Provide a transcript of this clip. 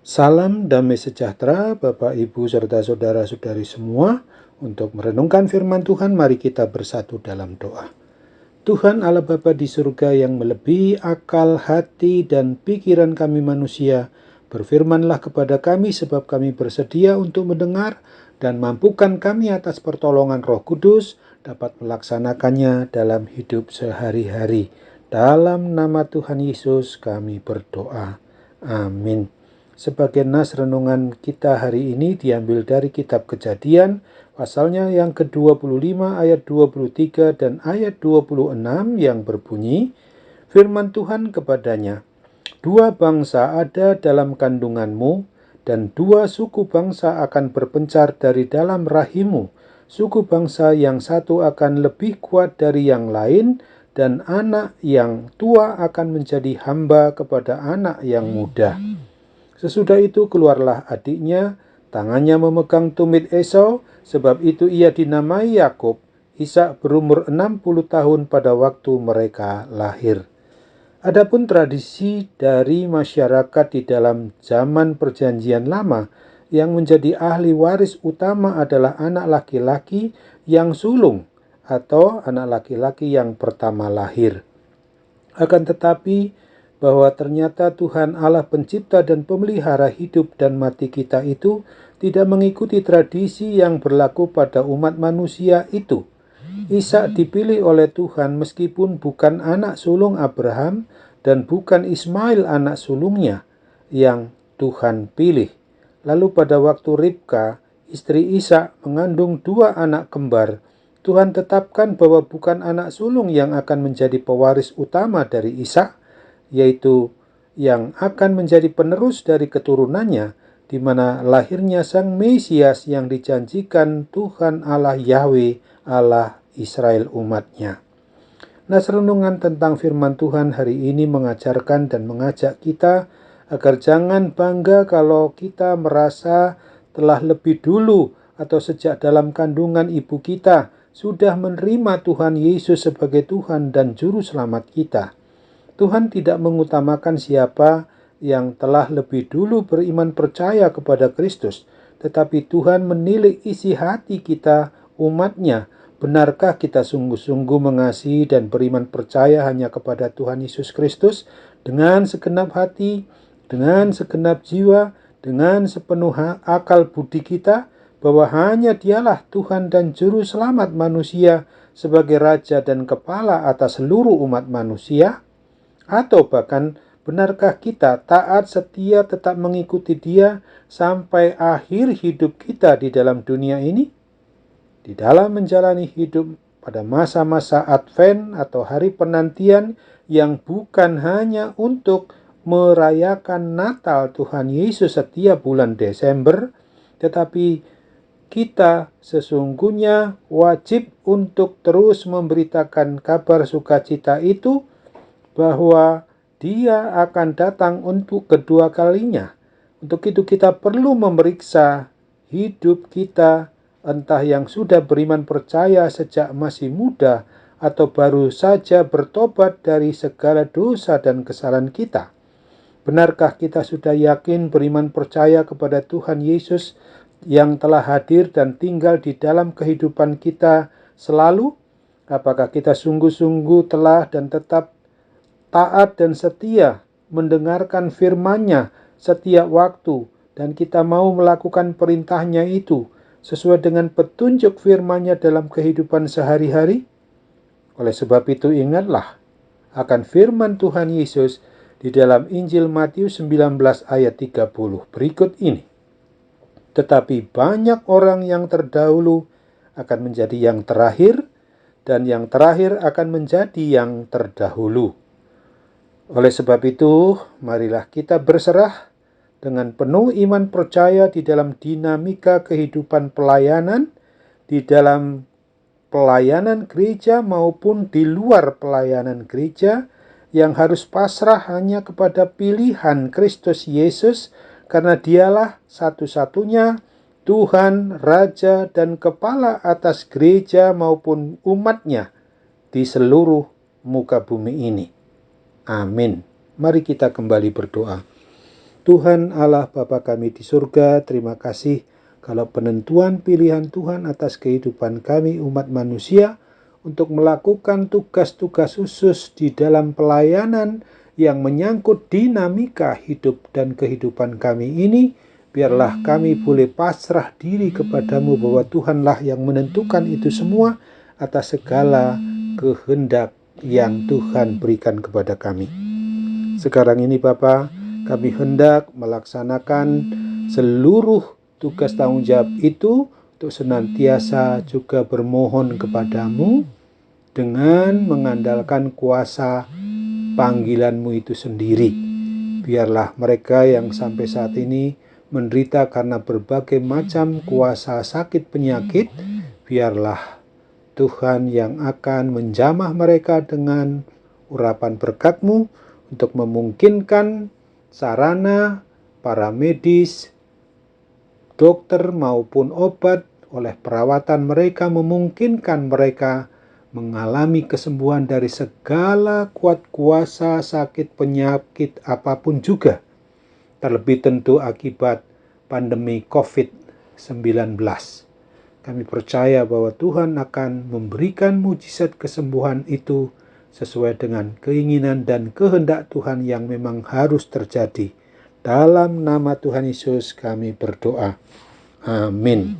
Salam damai sejahtera Bapak, Ibu, serta saudara-saudari semua. Untuk merenungkan firman Tuhan, mari kita bersatu dalam doa. Tuhan Allah Bapa di surga yang melebihi akal, hati, dan pikiran kami manusia, berfirmanlah kepada kami sebab kami bersedia untuk mendengar, dan mampukan kami atas pertolongan Roh Kudus dapat melaksanakannya dalam hidup sehari-hari. Dalam nama Tuhan Yesus kami berdoa. Amin. Sebagai nas renungan kita hari ini diambil dari kitab Kejadian, pasalnya yang ke-25 ayat 23 dan ayat 26 yang berbunyi, firman Tuhan kepadanya, "Dua bangsa ada dalam kandunganmu, dan dua suku bangsa akan berpencar dari dalam rahimmu. Suku bangsa yang satu akan lebih kuat dari yang lain, dan anak yang tua akan menjadi hamba kepada anak yang muda." Sesudah itu keluarlah adiknya, tangannya memegang tumit Esau, sebab itu ia dinamai Yakub. Ishak berumur 60 tahun pada waktu mereka lahir. Adapun tradisi dari masyarakat di dalam zaman Perjanjian Lama, yang menjadi ahli waris utama adalah anak laki-laki yang sulung atau anak laki-laki yang pertama lahir. Akan tetapi, bahwa ternyata Tuhan Allah pencipta dan pemelihara hidup dan mati kita itu tidak mengikuti tradisi yang berlaku pada umat manusia itu. Ishak dipilih oleh Tuhan meskipun bukan anak sulung Abraham dan bukan Ismail anak sulungnya yang Tuhan pilih. Lalu pada waktu Ribka, istri Ishak, mengandung dua anak kembar, Tuhan tetapkan bahwa bukan anak sulung yang akan menjadi pewaris utama dari Ishak, yaitu yang akan menjadi penerus dari keturunannya, di mana lahirnya Sang Mesias yang dijanjikan Tuhan Allah Yahweh, Allah Israel umatnya. Nas renungan tentang firman Tuhan hari ini mengajarkan dan mengajak kita agar jangan bangga kalau kita merasa telah lebih dulu atau sejak dalam kandungan ibu kita sudah menerima Tuhan Yesus sebagai Tuhan dan Juru Selamat kita. Tuhan tidak mengutamakan siapa yang telah lebih dulu beriman percaya kepada Kristus, tetapi Tuhan menilik isi hati kita, umatnya. Benarkah kita sungguh-sungguh mengasihi dan beriman percaya hanya kepada Tuhan Yesus Kristus dengan segenap hati, dengan segenap jiwa, dengan sepenuh akal budi kita, bahwa hanya Dialah Tuhan dan Juru Selamat manusia sebagai Raja dan Kepala atas seluruh umat manusia? Atau bahkan benarkah kita taat setia tetap mengikuti Dia sampai akhir hidup kita di dalam dunia ini? Di dalam menjalani hidup pada masa-masa Advent atau hari penantian yang bukan hanya untuk merayakan Natal Tuhan Yesus setiap bulan Desember, tetapi kita sesungguhnya wajib untuk terus memberitakan kabar sukacita itu, bahwa Dia akan datang untuk kedua kalinya. Untuk itu kita perlu memeriksa hidup kita, entah yang sudah beriman percaya sejak masih muda atau baru saja bertobat dari segala dosa dan kesalahan kita. Benarkah kita sudah yakin beriman percaya kepada Tuhan Yesus yang telah hadir dan tinggal di dalam kehidupan kita selalu? Apakah kita sungguh-sungguh telah dan tetap taat dan setia mendengarkan firman-Nya setiap waktu, dan kita mau melakukan perintahnya itu sesuai dengan petunjuk firman-Nya dalam kehidupan sehari-hari? Oleh sebab itu ingatlah akan firman Tuhan Yesus di dalam Injil Matius 19 ayat 30 berikut ini. Tetapi banyak orang yang terdahulu akan menjadi yang terakhir, dan yang terakhir akan menjadi yang terdahulu. Oleh sebab itu, marilah kita berserah dengan penuh iman percaya di dalam dinamika kehidupan pelayanan, di dalam pelayanan gereja maupun di luar pelayanan gereja, yang harus pasrah hanya kepada pilihan Kristus Yesus, karena Dialah satu-satunya Tuhan, Raja, dan Kepala atas gereja maupun umatnya di seluruh muka bumi ini. Amin. Mari kita kembali berdoa. Tuhan Allah Bapa kami di surga, terima kasih kalau penentuan pilihan Tuhan atas kehidupan kami umat manusia untuk melakukan tugas-tugas khusus di dalam pelayanan yang menyangkut dinamika hidup dan kehidupan kami ini. Biarlah kami boleh pasrah diri kepadamu bahwa Tuhanlah yang menentukan itu semua atas segala kehendak yang Tuhan berikan kepada kami. Sekarang ini Bapa, kami hendak melaksanakan seluruh tugas tanggung jawab itu untuk senantiasa juga bermohon kepadamu dengan mengandalkan kuasa panggilanmu itu sendiri. Biarlah mereka yang sampai saat ini menderita karena berbagai macam kuasa sakit penyakit, biarlah Tuhan yang akan menjamah mereka dengan urapan berkat-Mu untuk memungkinkan sarana, para medis, dokter maupun obat oleh perawatan mereka memungkinkan mereka mengalami kesembuhan dari segala kuat kuasa sakit penyakit apapun juga, terlebih tentu akibat pandemi COVID-19. Kami percaya bahwa Tuhan akan memberikan mujizat kesembuhan itu sesuai dengan keinginan dan kehendak Tuhan yang memang harus terjadi. Dalam nama Tuhan Yesus kami berdoa. Amin.